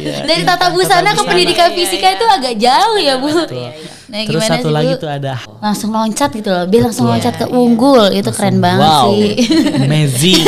Dari tata busana ke pendidikan fisika itu agak jauh ya Bu. Nah, Terus gimana satu sih, lagi Bu? tuh ada Langsung loncat gitu loh, Bill langsung loncat ke unggul, itu keren banget wow, sih. amazing.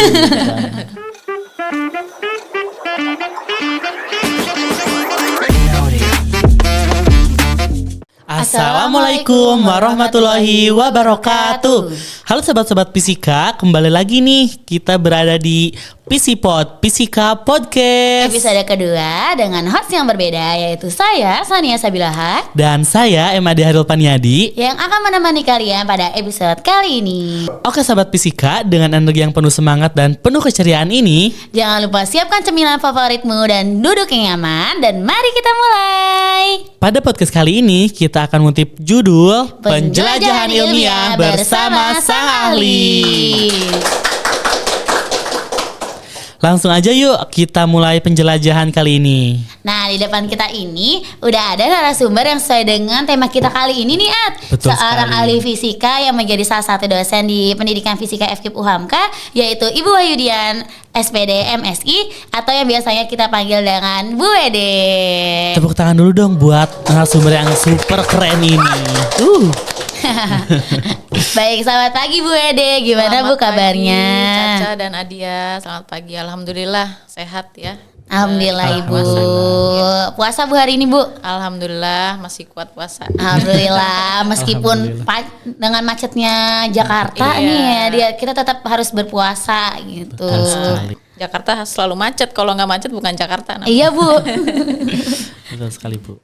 Assalamualaikum warahmatullahi wabarakatuh. Halo sobat-sobat Fisika, kembali lagi nih kita berada di Fisika Podcast. Episode kedua dengan host yang berbeda, yaitu saya Sania Sabilaha Dan saya Emadi Haril Paniadi yang akan menemani kalian pada episode kali ini. Oke sobat Fisika, dengan energi yang penuh semangat dan penuh keceriaan ini, Jangan lupa siapkan cemilan favoritmu dan duduk yang nyaman, dan mari kita mulai. pada podcast kali ini kita akan mengutip judul Penjelajahan Ilmiah bersama Sang Ahli. Langsung aja yuk kita mulai penjelajahan kali ini. Nah, di depan kita ini udah ada narasumber yang sesuai dengan tema kita kali ini nih, Ad. Betul Seorang sekali. ahli fisika yang menjadi salah satu dosen di Pendidikan Fisika FKIP UHAMKA, yaitu Ibu Wahyudian SPD MSI, atau yang biasanya kita panggil dengan Bu Wede. Tepuk tangan dulu dong buat narasumber yang super keren ini. Baik, selamat pagi Bu Wede. Gimana Bu kabarnya? Pagi, Caca dan Adia, selamat pagi. Alhamdulillah sehat ya. Alhamdulillah Ibu. Alhamdulillah. Puasa Bu hari ini Bu? Alhamdulillah masih kuat puasa. Alhamdulillah, meskipun dengan macetnya Jakarta Iya. nih ya, kita tetap harus berpuasa gitu. Betul sekali. Jakarta selalu macet, kalau nggak macet bukan Jakarta. Iya Bu. Betul sekali Bu.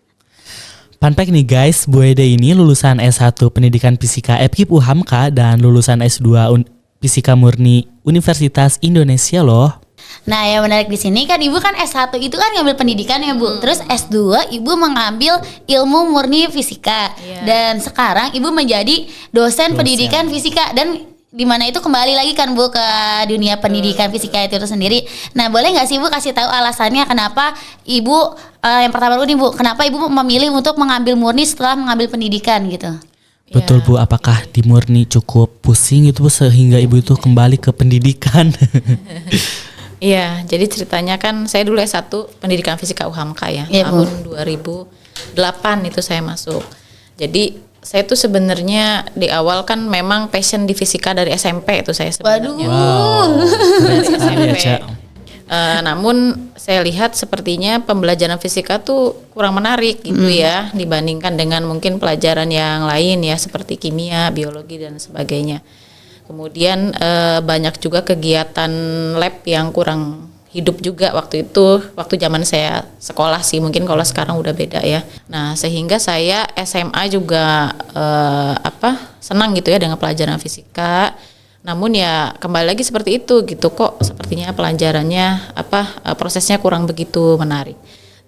Fun fact nih guys, Bu Ede ini lulusan S1 Pendidikan Fisika FKIP UHAMKA dan lulusan S2 Fisika Murni Universitas Indonesia loh. Nah, yang menarik di sini kan Ibu kan S1 itu kan ngambil pendidikan ya Bu. Terus S2 Ibu mengambil ilmu murni fisika. Iya. Dan sekarang Ibu menjadi dosen pendidikan fisika, dan di mana itu kembali lagi kan Bu ke dunia pendidikan fisika itu sendiri. Nah, boleh nggak sih Bu kasih tahu alasannya kenapa Ibu yang pertama dulu nih Bu, kenapa Ibu memilih untuk mengambil murni setelah mengambil pendidikan gitu? Betul Bu, apakah di Murni cukup pusing itu Bu sehingga Ibu itu kembali ke pendidikan? Iya, jadi ceritanya kan saya dulu S1 Pendidikan Fisika UHAMKA ya. Iya, Bu. Tahun 2008 itu saya masuk. Jadi saya tuh sebenarnya di awal kan memang passion di fisika dari SMP itu saya sebenarnya. Keren sekali ya, Cak. Namun saya lihat sepertinya pembelajaran fisika tuh kurang menarik gitu ya dibandingkan dengan mungkin pelajaran yang lain ya seperti kimia, biologi dan sebagainya. Kemudian banyak juga kegiatan lab yang kurang hidup juga waktu itu, waktu zaman saya sekolah sih, mungkin kalau sekarang udah beda ya. Nah, sehingga saya SMA juga senang gitu ya dengan pelajaran fisika. Namun ya kembali lagi seperti itu gitu, kok sepertinya pelajarannya prosesnya kurang begitu menarik.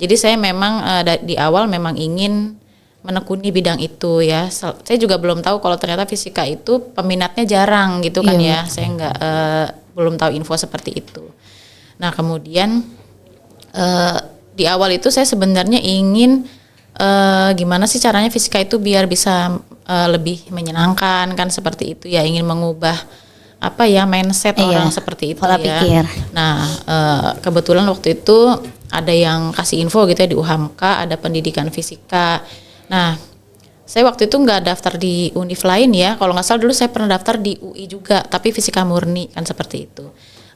Jadi saya memang di awal memang ingin menekuni bidang itu ya. Saya juga belum tahu kalau ternyata fisika itu peminatnya jarang gitu kan ya. Saya belum tahu info seperti itu. Nah, kemudian di awal itu saya sebenarnya ingin gimana sih caranya fisika itu biar bisa lebih menyenangkan kan, seperti itu ya, ingin mengubah mindset orang seperti itu pola ya. pikir. Nah, kebetulan waktu itu ada yang kasih info gitu ya di UHAMKA, ada pendidikan fisika. Nah, saya waktu itu nggak daftar di univ lain ya. Kalau nggak salah dulu saya pernah daftar di UI juga, tapi fisika murni kan seperti itu.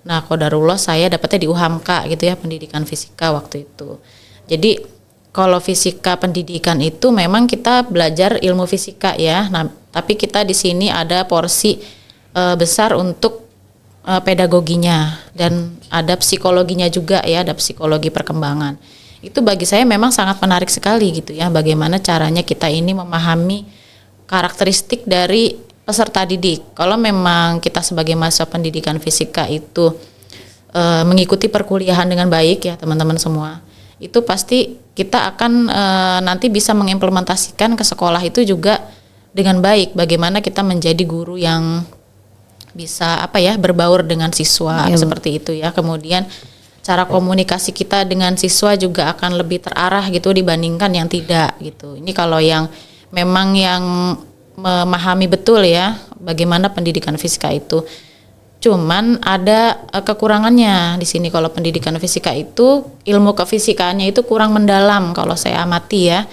Nah, qadarullah saya dapatnya di UHAMKA gitu ya, pendidikan fisika waktu itu. Jadi kalau fisika pendidikan itu memang kita belajar ilmu fisika ya. Nah, tapi kita di sini ada porsi besar untuk pedagoginya dan ada psikologinya juga ya, ada psikologi perkembangan. Itu bagi saya memang sangat menarik sekali gitu ya, bagaimana caranya kita ini memahami karakteristik dari peserta didik. Kalau memang kita sebagai mahasiswa pendidikan fisika itu mengikuti perkuliahan dengan baik ya teman-teman semua, itu pasti kita akan nanti bisa mengimplementasikan ke sekolah itu juga dengan baik. Bagaimana kita menjadi guru yang bisa berbaur dengan siswa seperti itu ya. Kemudian cara komunikasi kita dengan siswa juga akan lebih terarah gitu dibandingkan yang tidak gitu. Ini kalau yang memang yang memahami betul ya bagaimana pendidikan fisika itu. Cuman ada kekurangannya di sini. Kalau pendidikan fisika itu ilmu kefisikaannya itu kurang mendalam kalau saya amati ya.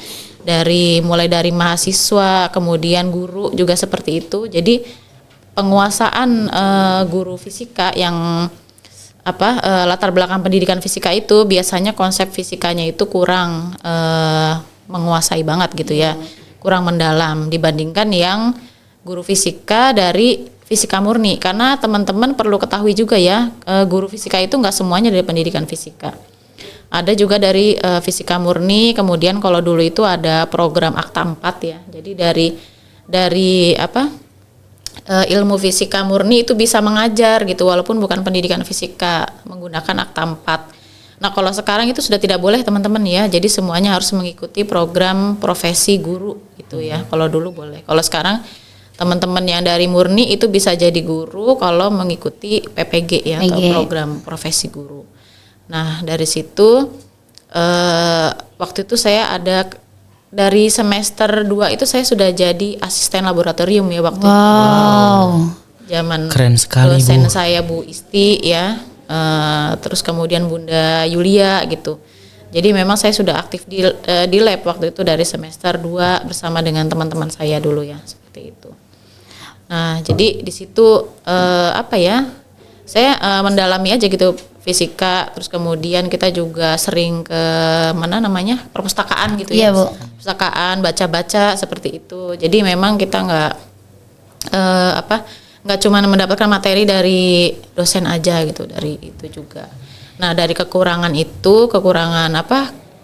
Mulai dari mahasiswa, kemudian guru juga seperti itu. Jadi penguasaan guru fisika yang latar belakang pendidikan fisika itu biasanya konsep fisikanya itu kurang menguasai banget gitu ya. Kurang mendalam dibandingkan yang guru fisika dari fisika murni, karena teman-teman perlu ketahui juga ya, guru fisika itu nggak semuanya dari pendidikan fisika. Ada juga dari fisika murni, kemudian kalau dulu itu ada program Akta 4 ya. Jadi dari ilmu fisika murni itu bisa mengajar gitu walaupun bukan pendidikan fisika menggunakan Akta 4. Nah, kalau sekarang itu sudah tidak boleh teman-teman ya. Jadi semuanya harus mengikuti program profesi guru gitu ya. Kalau dulu boleh. Kalau sekarang teman-teman yang dari murni itu bisa jadi guru kalau mengikuti PPG ya, atau program profesi guru. Nah, dari situ waktu itu saya ada dari semester 2 itu saya sudah jadi asisten laboratorium ya waktu itu. Zaman keren sekali, dosen Bu. saya Bu Isti ya, terus kemudian Bunda Yulia gitu. Jadi memang saya sudah aktif di lab waktu itu dari semester 2 bersama dengan teman-teman saya dulu ya, seperti itu. Nah, jadi di situ saya mendalami aja gitu fisika, terus kemudian kita juga sering ke perpustakaan gitu ya. Iya, Bu. Perpustakaan, baca-baca seperti itu. Jadi memang kita nggak cuma mendapatkan materi dari dosen aja gitu, dari itu juga. Nah, dari kekurangan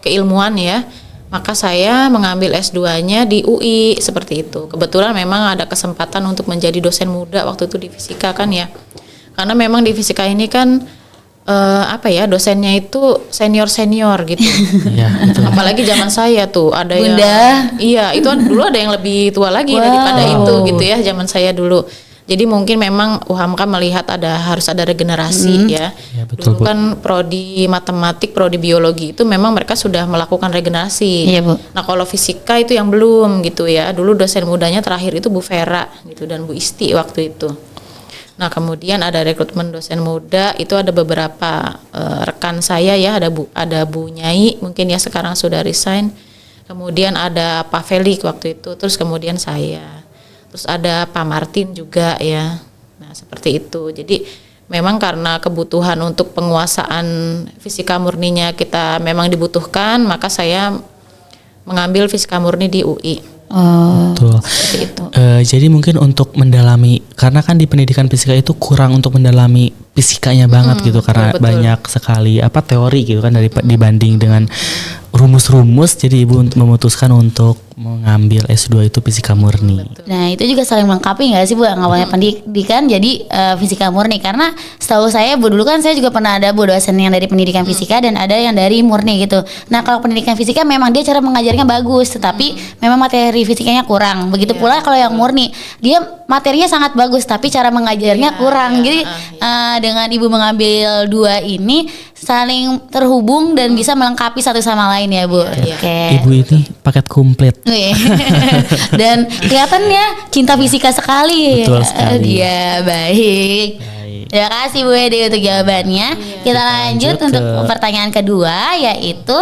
keilmuan ya, maka saya mengambil S2-nya di UI seperti itu. Kebetulan memang ada kesempatan untuk menjadi dosen muda waktu itu di fisika kan ya. Karena memang di fisika ini kan dosennya itu senior gitu. Iya, betul. Apalagi zaman saya tuh ada Bunda. itu dulu ada yang lebih tua lagi daripada itu gitu ya zaman saya dulu. Jadi mungkin memang UHAMKA melihat harus ada regenerasi ya. Ya, betul, Dulu Bu. kan prodi matematik, prodi biologi itu memang mereka sudah melakukan regenerasi. Iya, Bu. Nah, kalau fisika itu yang belum gitu ya. Dulu dosen mudanya terakhir itu Bu Vera gitu dan Bu Isti waktu itu. Nah, kemudian ada rekrutmen dosen muda, itu ada beberapa rekan saya ya, ada Bu Nyai mungkin ya sekarang sudah resign. Kemudian ada Pak Felik waktu itu, terus kemudian saya. Terus ada Pak Martin juga ya. Nah, seperti itu. Jadi memang karena kebutuhan untuk penguasaan fisika murninya kita memang dibutuhkan, maka saya mengambil fisika murni di UI. Betul. Seperti itu. Jadi mungkin untuk mendalami, karena kan di pendidikan fisika itu kurang untuk mendalami fisikanya banget gitu, karena betul. banyak sekali teori gitu kan dibanding dengan rumus-rumus. Jadi Ibu memutuskan untuk mengambil S2 itu fisika murni. Nah, itu juga saling melengkapi nggak sih Bu, yang awalnya pendidikan jadi fisika murni? Karena setahu saya Bu, dulu kan saya juga pernah ada Bu dosen yang dari pendidikan fisika dan ada yang dari murni gitu. Nah, kalau pendidikan fisika memang dia cara mengajarnya bagus, tetapi memang materi fisikanya kurang. Begitu pula kalau yang murni, dia materinya sangat bagus tapi cara mengajarnya kurang. Jadi dengan Ibu mengambil dua ini saling terhubung dan bisa melengkapi satu sama lain ya Bu. Oke. Ibu ini paket komplit. Wih. Dan kelihatannya cinta fisika sekali. Betul sekali. Iya, baik. Terima kasih Bu Ede untuk jawabannya. Kita lanjut untuk pertanyaan kedua, yaitu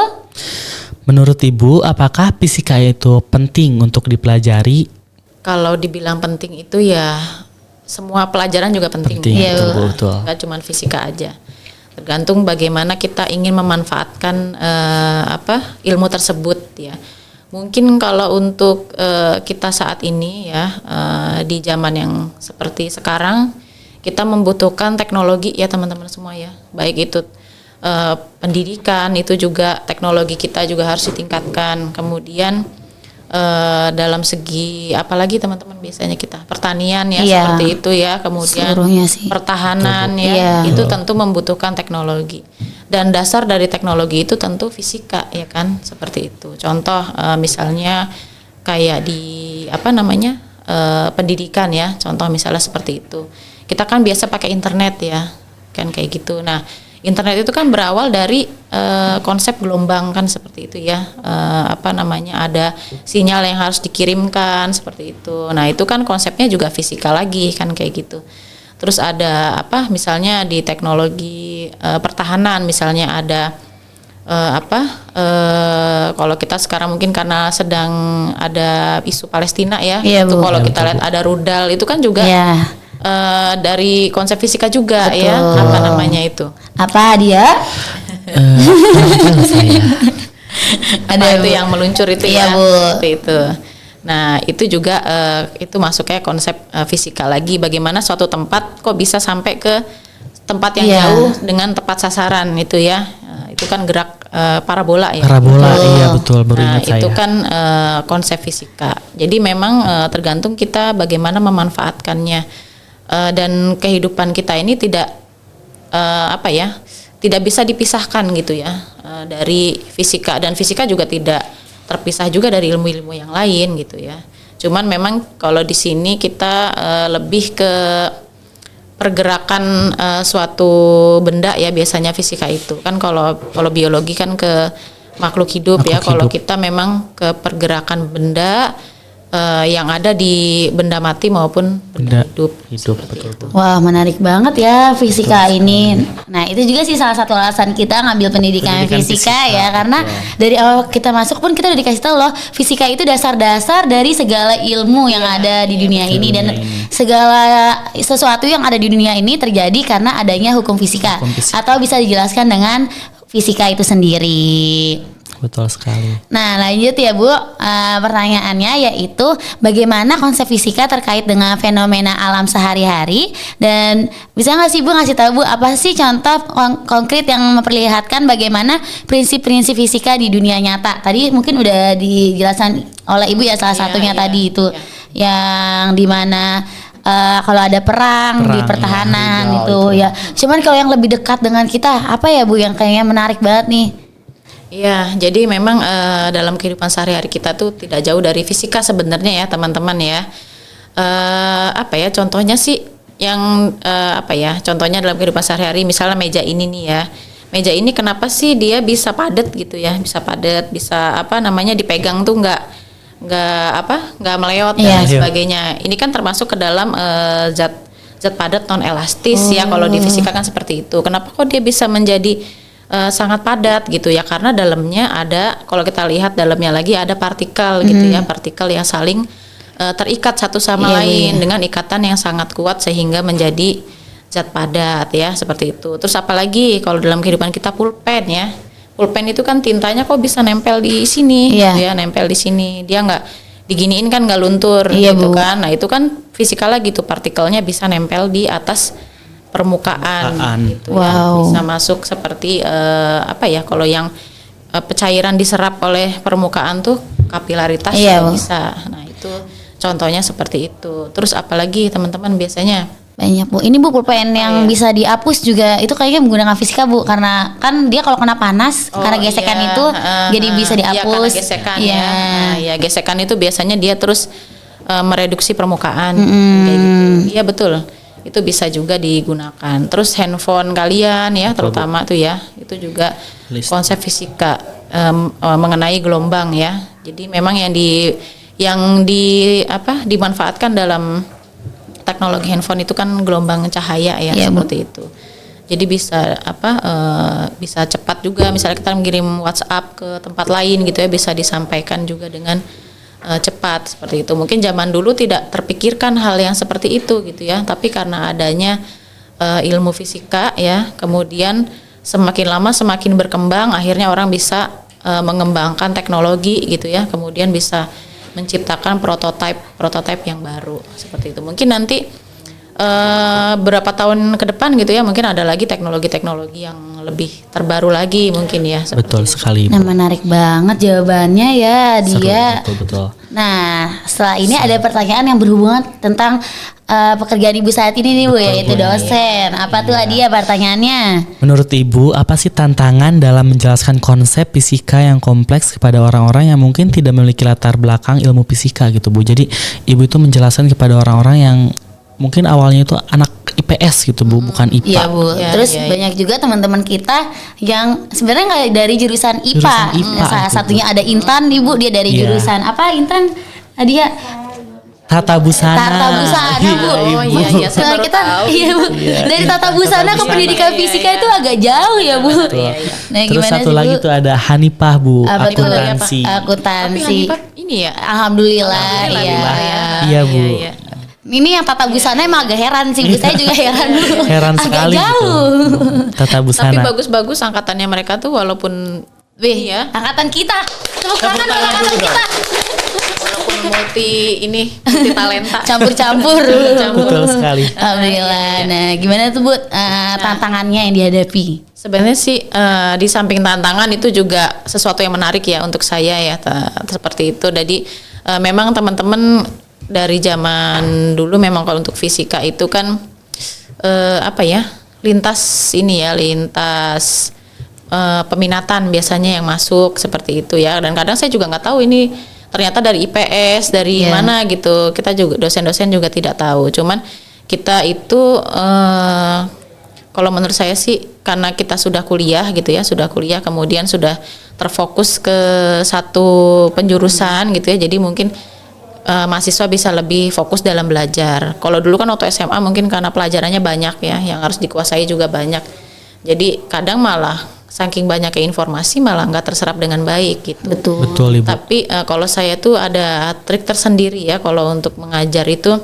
menurut Ibu, apakah fisika itu penting untuk dipelajari? Kalau dibilang penting itu ya semua pelajaran juga penting. Penting, Ya. betul. Nggak cuma fisika aja. Tergantung bagaimana kita ingin memanfaatkan ilmu tersebut ya. Mungkin kalau untuk kita saat ini ya di zaman yang seperti sekarang, kita membutuhkan teknologi ya teman-teman semua ya. Baik itu pendidikan, itu juga teknologi kita juga harus ditingkatkan. Kemudian dalam segi apalagi teman-teman biasanya kita pertanian ya seperti itu ya, kemudian pertahanan ya, itu tentu membutuhkan teknologi. Dan dasar dari teknologi itu tentu fisika ya kan, seperti itu. Contoh misalnya kayak di pendidikan ya, contoh misalnya seperti itu. Kita kan biasa pakai internet ya, kan kayak gitu. Nah, internet itu kan berawal dari konsep gelombang kan seperti itu ya. Ada sinyal yang harus dikirimkan seperti itu. Nah, itu kan konsepnya juga fisika lagi kan kayak gitu. Terus ada apa? Misalnya di teknologi pertahanan, misalnya ada kalau kita sekarang mungkin karena sedang ada isu Palestina ya, Iya, itu Bu. kalau Iya, kita betul, lihat ada rudal itu kan juga Ya. dari konsep fisika juga Betul. ya, apa namanya itu? Apa dia? Kurang jelas saya. Ada itu yang meluncur itu Iya, ya, Bu. seperti itu. Nah itu juga itu masuknya konsep fisika lagi. Bagaimana suatu tempat kok bisa sampai ke tempat yang Iya. jauh dengan tepat sasaran itu ya. Itu kan gerak parabola ya. Parabola, Betul. iya betul, baru Nah, ingat saya. itu kan konsep fisika. Jadi memang tergantung kita bagaimana memanfaatkannya. Dan kehidupan kita ini tidak tidak bisa dipisahkan gitu ya dari fisika, dan fisika juga tidak terpisah juga dari ilmu-ilmu yang lain gitu ya. Cuman memang kalau di sini kita lebih ke pergerakan suatu benda ya, biasanya fisika itu kan. Kalau biologi kan ke makhluk hidup ya. Kalau kita memang ke pergerakan benda yang ada di benda mati maupun benda hidup. Betul. Wah, menarik banget ya fisika ini. Nah, itu juga sih salah satu alasan kita ngambil pendidikan fisika ya, karena dari awal kita masuk pun kita udah dikasih tahu loh, fisika itu dasar-dasar dari segala ilmu yang ada di dunia ini, dan segala sesuatu yang ada di dunia ini terjadi karena adanya hukum fisika, atau bisa dijelaskan dengan fisika itu sendiri. Betul sekali. Nah, lanjut ya Bu, pertanyaannya yaitu bagaimana konsep fisika terkait dengan fenomena alam sehari-hari, dan bisa nggak sih Bu ngasih tahu Bu apa sih contoh konkret yang memperlihatkan bagaimana prinsip-prinsip fisika di dunia nyata? Tadi mungkin udah dijelaskan oleh Ibu ya, salah satunya tadi itu yang dimana kalau ada perang di pertahanan iya, itu ya. Cuman kalau yang lebih dekat dengan kita apa ya Bu yang kayaknya menarik banget nih? Iya, jadi memang dalam kehidupan sehari-hari kita tuh tidak jauh dari fisika sebenarnya ya teman-teman ya. Contohnya sih yang contohnya dalam kehidupan sehari-hari, misalnya meja ini nih ya. Meja ini kenapa sih dia bisa padat gitu ya? Bisa padat, bisa dipegang tuh nggak meleot dan lain sebagainya. Ini kan termasuk ke dalam zat padat non elastis ya. Kalau di fisika kan seperti itu. Kenapa kok dia bisa menjadi sangat padat gitu ya, karena dalamnya ada, kalau kita lihat dalamnya lagi ada partikel gitu ya, partikel yang saling terikat satu sama lain dengan ikatan yang sangat kuat sehingga menjadi zat padat ya, seperti itu. Terus apalagi kalau dalam kehidupan kita pulpen ya, pulpen itu kan tintanya kok bisa nempel di sini gitu ya, nempel di sini, dia nggak diginiin kan nggak luntur gitu kan. Nah itu kan fisika lagi tuh, partikelnya bisa nempel di atas permukaan gitu ya. Bisa masuk seperti kalau yang cairan diserap oleh permukaan tuh kapilaritas bisa. Nah itu contohnya seperti itu. Terus apalagi teman-teman biasanya banyak Bu. Ini Bu pulpen yang bisa dihapus juga itu kayaknya menggunakan fisika Bu, karena kan dia kalau kena panas karena gesekan itu jadi bisa dihapus. Karena gesekan ya. Nah, ya gesekan itu biasanya dia terus mereduksi permukaan kayak gitu. Iya betul. Itu bisa juga digunakan. Terus handphone kalian ya, terutama tuh ya, itu juga konsep fisika mengenai gelombang ya. Jadi memang yang dimanfaatkan dalam teknologi handphone itu kan gelombang cahaya ya, seperti itu. Jadi bisa cepat juga, misalnya kita mengirim WhatsApp ke tempat lain gitu ya, bisa disampaikan juga dengan cepat seperti itu. Mungkin zaman dulu tidak terpikirkan hal yang seperti itu gitu ya, tapi karena adanya ilmu fisika ya, kemudian semakin lama semakin berkembang, akhirnya orang bisa mengembangkan teknologi gitu ya, kemudian bisa menciptakan prototipe yang baru seperti itu. Mungkin nanti berapa tahun ke depan gitu ya, mungkin ada lagi teknologi-teknologi yang lebih terbaru lagi mungkin ya. Betul sekali. Nah, menarik banget jawabannya ya dia. Betul. Nah, setelah ini ada pertanyaan yang berhubungan tentang pekerjaan Ibu saat ini nih Bu, yaitu dosen. Apa tuh dia pertanyaannya? Menurut Ibu, apa sih tantangan dalam menjelaskan konsep fisika yang kompleks kepada orang-orang yang mungkin tidak memiliki latar belakang ilmu fisika gitu Bu? Jadi Ibu itu menjelaskan kepada orang-orang yang mungkin awalnya itu anak IPS gitu Bu, bukan IPA. Iya Bu. Terus banyak juga teman-teman kita yang sebenarnya nggak dari jurusan IPA. Salah satunya ada Intan nih Bu, dia dari jurusan apa Intan? Dia Tata busana. Tata busana, Bu. Oh iya, saya Nah, baru kita tahu. iya, Bu. Dari tata busana ke busana. pendidikan Iya, fisika iya. itu agak jauh ya, Bu. Iya, iya. Nah, Terus gimana satu sih, lagi Bu? tuh ada Hanifah Bu, Apa tuh? akuntansi. Tapi Akuntansi. Hanifah ini ya. Alhamdulillah, Alhamdulillah, iya. Iya, Bu. Iya. Ini yang tata busana emang agak heran sih, Bu. Saya juga heran, Bu. Heran agak sekali jauh. gitu. Tata Tapi busana. bagus-bagus angkatannya mereka tuh walaupun Wih, ya, angkatan kita. Tepuk tangan Tepuk buat tangan angkatan dulu kita. walaupun multi talenta. Campur-campur. Betul sekali. Alhamdulillah. Nah, gimana tuh, Bu? Tantangannya yang dihadapi? Sebenarnya sih di samping tantangan itu juga sesuatu yang menarik ya untuk saya ya seperti itu. Jadi memang teman-teman dari zaman dulu memang kalau untuk fisika itu kan lintas peminatan biasanya yang masuk seperti itu ya. Dan kadang saya juga nggak tahu ini ternyata dari IPS dari Iya. mana gitu. Kita juga dosen-dosen juga tidak tahu. Cuman kita itu kalau menurut saya sih karena kita sudah kuliah gitu ya, sudah kuliah kemudian sudah terfokus ke satu penjurusan gitu ya. Jadi mungkin mahasiswa bisa lebih fokus dalam belajar. Kalau dulu kan waktu SMA mungkin karena pelajarannya banyak ya, yang harus dikuasai juga banyak. Jadi kadang malah saking banyaknya informasi malah nggak terserap dengan baik gitu. Betul. Betul Ibu. Tapi kalau saya tuh ada trik tersendiri ya kalau untuk mengajar itu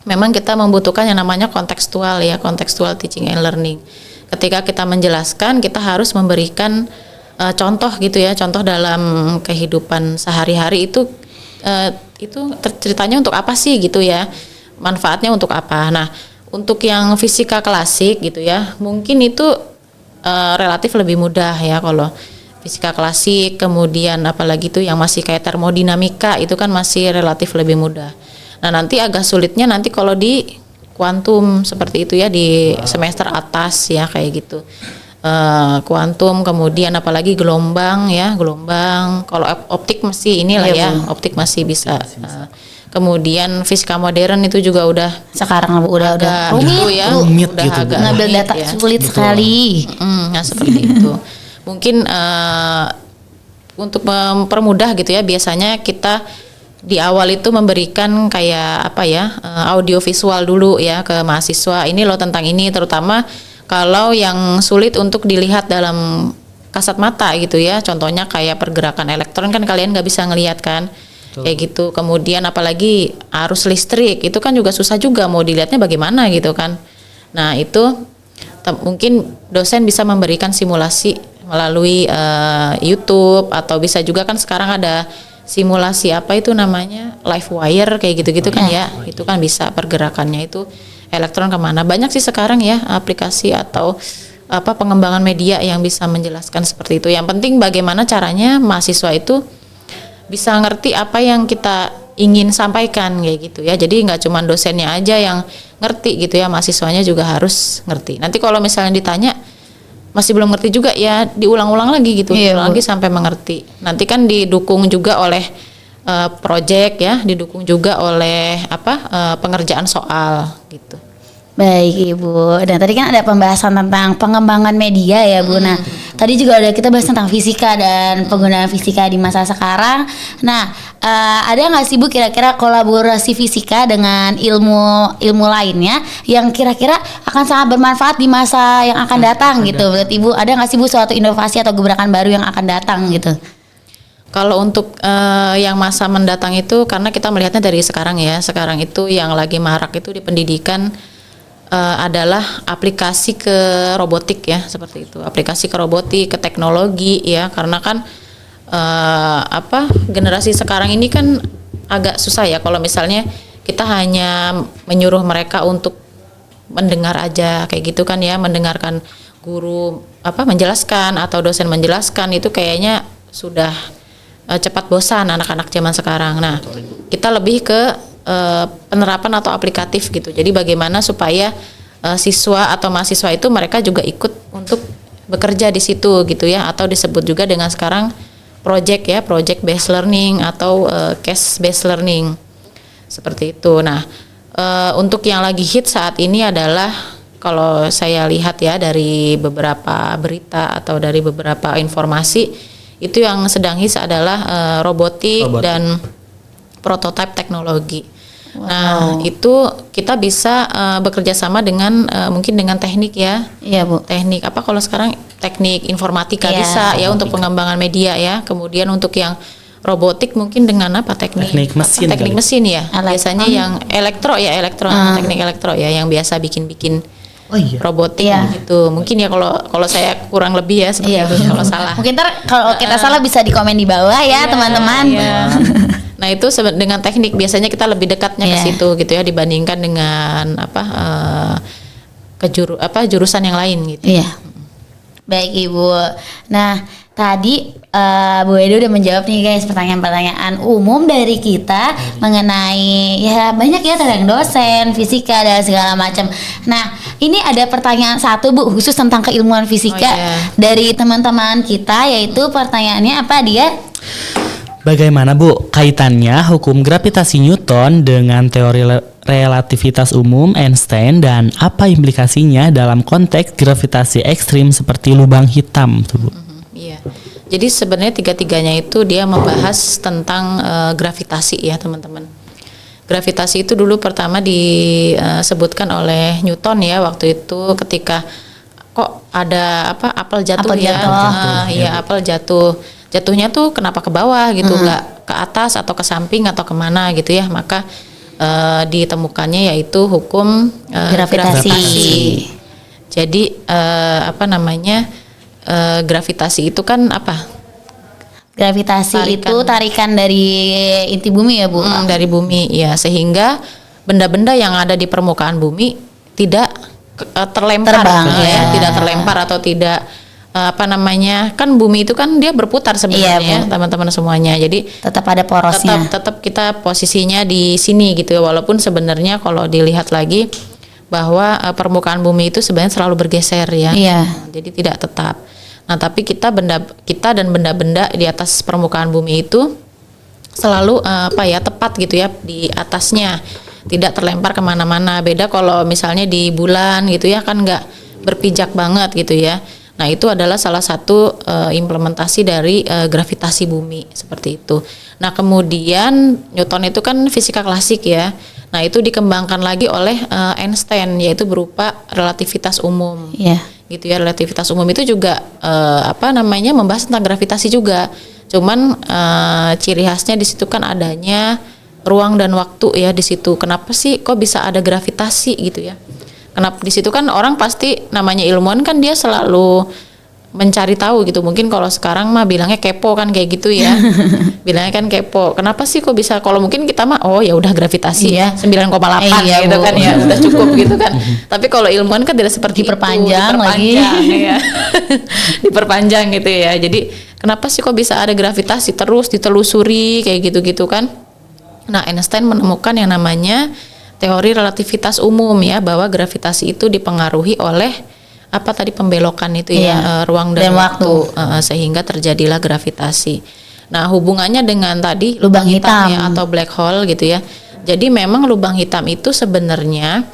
memang kita membutuhkan yang namanya kontekstual ya, kontekstual teaching and learning. Ketika kita menjelaskan kita harus memberikan contoh gitu ya, contoh dalam kehidupan sehari-hari itu ceritanya untuk apa sih gitu ya, manfaatnya untuk apa. Nah untuk yang fisika klasik gitu ya mungkin itu relatif lebih mudah ya kalau fisika klasik, kemudian apalagi tuh yang masih kayak termodinamika itu kan masih relatif lebih mudah. Nah nanti agak sulitnya nanti kalau di kuantum seperti itu ya di semester atas ya kayak gitu. Kuantum kemudian apalagi gelombang ya, gelombang. Kalau optik masih inilah Iya, ya, Bu. optik masih bisa. Kemudian fisika modern itu juga udah Sekarang udah agak rumit, gitu ya, Bu. Rumit udah gitu, Bu. agak Ngambil rumit data ya. sulit sekali. Nah seperti itu. Mungkin untuk mempermudah gitu ya, biasanya kita di awal itu memberikan kayak audio visual dulu ya ke mahasiswa. Ini loh tentang ini, terutama kalau yang sulit untuk dilihat dalam kasat mata gitu ya. Contohnya kayak pergerakan elektron kan kalian nggak bisa ngelihat kan. Kayak gitu. Kemudian apalagi arus listrik itu kan juga susah juga mau dilihatnya bagaimana gitu kan. Nah itu mungkin dosen bisa memberikan simulasi melalui YouTube atau bisa juga kan sekarang ada simulasi apa itu namanya live wire kayak gitu-gitu kan ya. Itu kan bisa pergerakannya itu elektron kemana. Banyak sih sekarang ya aplikasi atau pengembangan media yang bisa menjelaskan seperti itu. Yang penting bagaimana caranya mahasiswa itu bisa ngerti apa yang kita ingin sampaikan kayak gitu ya. Jadi nggak cuma dosennya aja yang ngerti gitu ya, mahasiswanya juga harus ngerti. Nanti kalau misalnya ditanya masih belum ngerti juga ya diulang-ulang lagi gitu, Iya, ulang lagi sampai mengerti. Nanti kan didukung juga oleh project ya, didukung juga oleh pengerjaan soal gitu. Baik Ibu. Dan tadi kan ada pembahasan tentang pengembangan media ya Bu. Nah tadi juga ada kita bahas tentang fisika dan penggunaan fisika di masa sekarang. Nah ada nggak sih Bu kira-kira kolaborasi fisika dengan ilmu lainnya yang kira-kira akan sangat bermanfaat di masa yang akan datang gitu? Berarti Ibu ada nggak sih Bu suatu inovasi atau gebrakan baru yang akan datang gitu? Kalau untuk yang masa mendatang itu karena kita melihatnya dari sekarang ya. Sekarang itu yang lagi marak itu di pendidikan adalah aplikasi ke robotik ya, seperti itu. Aplikasi ke robotik, ke teknologi ya, karena kan generasi sekarang ini kan agak susah ya kalau misalnya kita hanya menyuruh mereka untuk mendengar aja kayak gitu kan ya, mendengarkan guru menjelaskan atau dosen menjelaskan itu kayaknya sudah cepat bosan anak-anak zaman sekarang. Nah, kita lebih ke penerapan atau aplikatif gitu. Jadi bagaimana supaya siswa atau mahasiswa itu mereka juga ikut untuk bekerja di situ gitu ya, atau disebut juga dengan sekarang project ya, project based learning atau case based learning seperti itu. Nah, untuk yang lagi hit saat ini adalah kalau saya lihat ya dari beberapa berita atau dari beberapa informasi itu yang sedang hits adalah robotik dan prototipe teknologi. Nah, itu kita bisa bekerja sama dengan mungkin dengan teknik ya. Iya Bu. Teknik apa kalau sekarang teknik informatika bisa ya untuk pengembangan media ya. Kemudian untuk yang robotik mungkin dengan apa Teknik mesin teknik kali. mesin ya. Biasanya yang teknik elektro ya yang biasa bikin Oh iya. robotik Iya. gitu. Mungkin ya kalau saya kurang lebih ya seperti itu kalau salah. Mungkin ntar kalau kita salah bisa di komen di bawah ya teman-teman. Iya. Nah itu dengan teknik biasanya kita lebih dekatnya ke Iya. situ gitu ya dibandingkan dengan jurusan yang lain gitu. Iya. Baik Ibu. Nah tadi Bu Edo udah menjawab nih guys pertanyaan-pertanyaan umum dari kita mengenai ya banyak ya tentang dosen, fisika dan segala macam. Nah ini ada pertanyaan satu Bu khusus tentang keilmuan fisika Oh, iya. dari teman-teman kita yaitu pertanyaannya apa dia? Bagaimana Bu kaitannya hukum gravitasi Newton dengan teori relativitas umum Einstein dan apa implikasinya dalam konteks gravitasi ekstrim seperti lubang hitam tuh Bu? Iya. Jadi sebenarnya tiga-tiganya itu dia membahas tentang gravitasi ya teman-teman. Gravitasi itu dulu pertama disebutkan oleh Newton ya waktu itu ketika kok ada apel jatuh Apel ya. jatuh. Iya, apel jatuh. Jatuhnya tuh kenapa ke bawah gitu, nggak ke atas atau ke samping atau kemana gitu ya. Maka ditemukannya yaitu hukum Gravitasi. Jadi gravitasi itu kan apa? Gravitasi itu tarikan dari inti bumi ya Bu? Dari bumi ya, sehingga benda-benda yang ada di permukaan bumi tidak terlempar Terbang, ya. tidak terlempar atau tidak kan bumi itu kan dia berputar sebenarnya Iya, ya, teman-teman semuanya. Jadi Tetap ada porosnya. tetap kita posisinya di sini gitu ya, walaupun sebenarnya kalau dilihat lagi bahwa permukaan bumi itu sebenarnya selalu bergeser ya. Iya. Jadi tidak tetap. Nah, tapi kita dan benda-benda di atas permukaan bumi itu selalu tepat gitu ya di atasnya, tidak terlempar kemana-mana. Beda kalau misalnya di bulan gitu ya kan nggak berpijak banget gitu ya. Nah itu adalah salah satu implementasi dari gravitasi bumi seperti itu. Nah kemudian Newton itu kan fisika klasik ya. Nah itu dikembangkan lagi oleh Einstein yaitu berupa relativitas umum. Iya. Gitu ya, relativitas umum itu juga membahas tentang gravitasi juga. Cuman ciri khasnya di situ kan adanya ruang dan waktu ya di situ. Kenapa sih kok bisa ada gravitasi gitu ya? Kenapa di situ kan orang pasti namanya ilmuwan kan dia selalu mencari tahu gitu. Mungkin kalau sekarang mah bilangnya kepo kan kayak gitu ya. Bilangnya kan kepo. Kenapa sih kok bisa, kalau mungkin kita mah oh ya udah gravitasi ya 9,8 Iya, gitu Bu. kan ya udah cukup gitu kan. Tapi kalau ilmuwan kan tidak seperti Diperpanjang itu. lagi. Ya. Diperpanjang gitu ya. Jadi kenapa sih kok bisa ada gravitasi terus ditelusuri kayak gitu-gitu kan. Nah, Einstein menemukan yang namanya teori relativitas umum ya, bahwa gravitasi itu dipengaruhi oleh pembelokan itu ya, ruang dan waktu. Sehingga terjadilah gravitasi. Nah hubungannya dengan tadi Lubang hitam. ya, atau black hole gitu ya. Jadi memang lubang hitam itu sebenarnya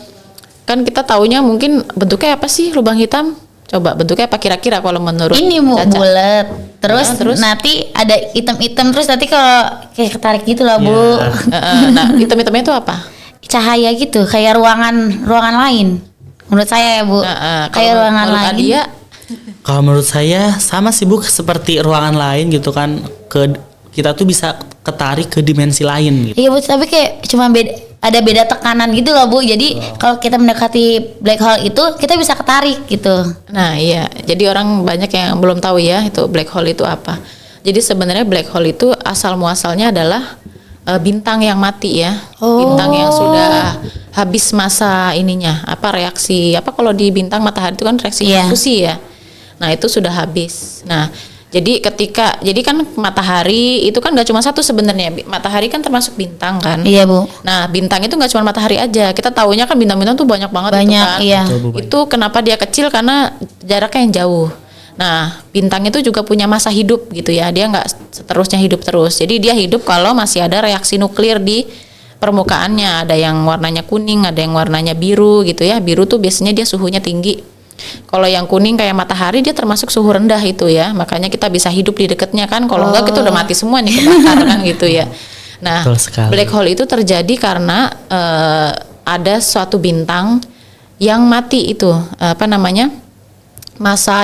kan kita taunya mungkin bentuknya apa sih lubang hitam? Coba bentuknya apa kira-kira kalau menurut Ini Bu Caca? bulat. Terus, Ya, terus? nanti ada hitam-hitam terus nanti kalau kayak ketarik gitu lah Bu. Nah hitam-hitamnya itu apa? Cahaya gitu kayak ruangan lain. Menurut saya ya Bu. Kayak Kalau ruangan menurut lain. Adia, Kalau menurut saya sama sih Bu, seperti ruangan lain gitu kan, kita tuh bisa ketarik ke dimensi lain gitu. Iya Bu, tapi kayak cuma ada beda tekanan gitu loh Bu. Jadi kalau kita mendekati black hole itu kita bisa ketarik gitu. nah iya, jadi orang banyak yang belum tahu ya itu black hole itu apa. Jadi sebenarnya black hole itu asal muasalnya adalah bintang yang mati ya, bintang yang sudah habis masa ininya, reaksi kalau di bintang matahari itu kan reaksi Iya. fusi ya. Nah itu sudah habis. Nah jadi jadi kan matahari itu kan nggak cuma satu sebenarnya, matahari kan termasuk bintang kan. Iya Bu. Nah bintang itu nggak cuma matahari aja, kita taunya kan bintang-bintang tuh banyak banget itu Banyak, kan. iya. Betul, Bu, banyak. Itu kenapa dia kecil, karena jaraknya yang jauh. Nah bintang itu juga punya masa hidup gitu ya, dia nggak seterusnya hidup terus. Jadi dia hidup kalau masih ada reaksi nuklir di permukaannya. Ada yang warnanya kuning, ada yang warnanya biru gitu ya. Biru tuh biasanya dia suhunya tinggi. Kalau yang kuning kayak matahari dia termasuk suhu rendah itu ya. Makanya kita bisa hidup di dekatnya kan. Kalau enggak kita udah mati semua nih, kebakar kan gitu ya. Nah, Betul sekali. black hole itu terjadi karena ada suatu bintang yang mati itu masa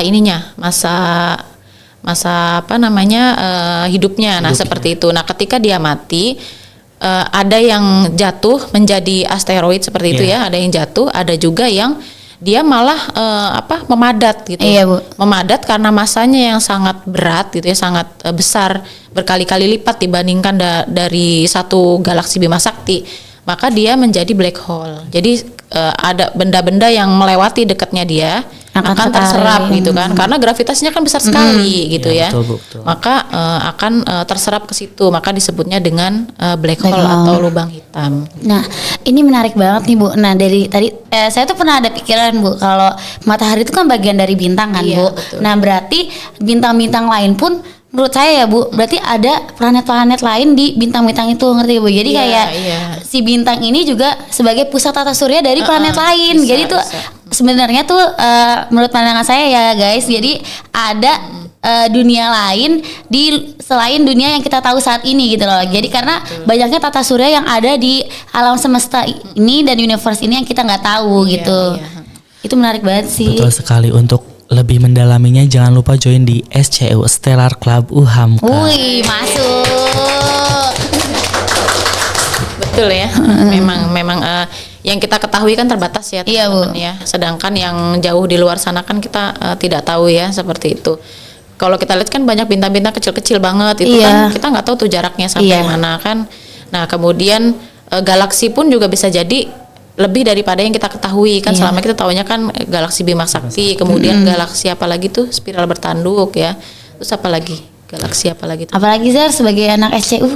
hidupnya. Nah, seperti itu. Nah, ketika dia mati, ada yang jatuh menjadi asteroid seperti itu ya, ada yang jatuh, ada juga yang dia malah memadat gitu. Iya, Bu. Memadat karena masanya yang sangat berat gitu ya, sangat besar, berkali-kali lipat dibandingkan dari satu galaksi Bima Sakti. Maka dia menjadi black hole. Jadi ada benda-benda yang melewati dekatnya dia akan terserap gitu kan, karena gravitasinya kan besar sekali gitu ya. Betul, betul. Maka akan terserap ke situ, maka disebutnya dengan black hole atau lubang hitam. Nah, ini menarik banget nih Bu. Nah, dari tadi saya tuh pernah ada pikiran Bu, kalau matahari itu kan bagian dari bintang kan Iya, Bu. betul. Nah, berarti bintang-bintang lain pun menurut saya ya Bu, berarti ada planet-planet lain di bintang-bintang itu, ngerti Bu? Jadi Iya, kayak iya. si bintang ini juga sebagai pusat tata surya dari planet lain. bisa, Jadi tuh bisa. sebenarnya tuh menurut pandangan saya ya guys, jadi ada dunia lain di selain dunia yang kita tahu saat ini gitu loh. Jadi karena banyaknya tata surya yang ada di alam semesta ini dan universe ini yang kita nggak tahu Iya, gitu. iya. Itu menarik banget sih. Betul sekali. Untuk lebih mendalaminya jangan lupa join di SCU Stellar Club UHAMKA. Wih, masuk. Betul ya. memang yang kita ketahui kan terbatas ya, Iya, Bu. teman-teman ya. Sedangkan yang jauh di luar sana kan kita tidak tahu ya, seperti itu. Kalau kita lihat kan banyak bintang-bintang kecil-kecil banget itu Iya. kan kita nggak tahu tuh jaraknya sampai Iya. mana kan. Nah, kemudian galaksi pun juga bisa jadi lebih daripada yang kita ketahui kan. Iya. Selama kita tahunya kan galaksi Bima Sakti, kemudian galaksi apa lagi tuh spiral bertanduk ya. Terus apa lagi? Galaksi apa lagi tuh? Apalagi Zar sebagai anak SCU.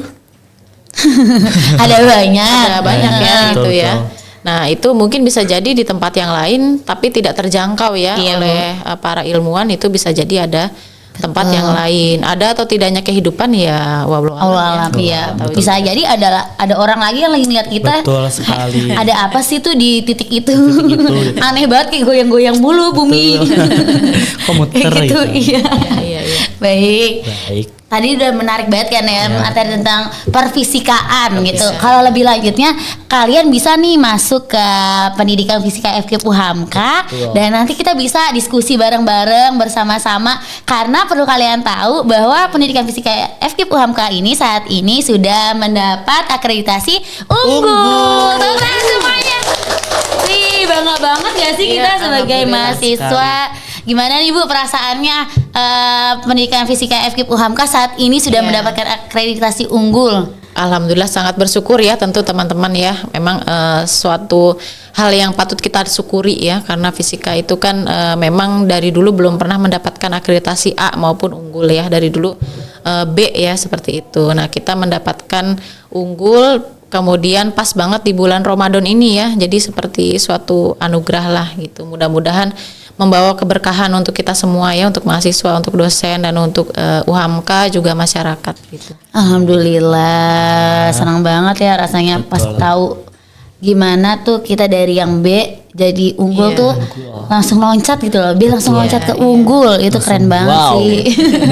Ada banyak. Ada banyak ya Betul, itu ya. betul. Nah, itu mungkin bisa jadi di tempat yang lain tapi tidak terjangkau ya Iya, oleh para ilmuwan. Itu bisa jadi ada tempat yang lain. Ada atau tidaknya kehidupan ya wallahu Allah alam ya. Bisa jadi ada orang lagi yang lagi ngeliat kita. Betul sekali. Ada apa sih tuh di titik itu? itu. Aneh banget kayak goyang-goyang mulu bumi. Kok muter Kayak gitu, gitu. iya. Iya, iya. Baik. Baik. Tadi udah menarik banget kan ya materi tentang perfisikaan gitu. Kalau lebih lanjutnya kalian bisa nih masuk ke pendidikan fisika FKIP UHAMKA dan nanti kita bisa diskusi bareng-bareng bersama-sama karena perlu kalian tahu bahwa pendidikan fisika FKIP UHAMKA ini saat ini sudah mendapat akreditasi unggul. Tepuk tangan semuanya. Wih, bangga banget gak sih kita Iya, sebagai alhamdulillah mahasiswa? Gimana nih Bu perasaannya pendidikan fisika FKIP UHAMKA saat ini sudah Iya. mendapatkan akreditasi unggul? Alhamdulillah sangat bersyukur ya tentu teman-teman ya. Memang suatu hal yang patut kita syukuri ya, karena fisika itu kan memang dari dulu belum pernah mendapatkan akreditasi A maupun unggul ya, dari dulu B ya seperti itu. Nah, kita mendapatkan unggul kemudian pas banget di bulan Ramadan ini ya. Jadi seperti suatu anugerah lah gitu. Mudah-mudahan membawa keberkahan untuk kita semua ya, untuk mahasiswa, untuk dosen dan untuk UHAMKA juga masyarakat gitu. Alhamdulillah, senang banget ya rasanya pas tahu gimana tuh kita dari yang B jadi unggul Iya. tuh langsung loncat gitu loh. B langsung loncat ke unggul. Itu keren banget Wow. sih.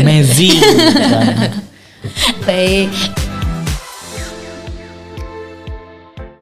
Amazing. Baik.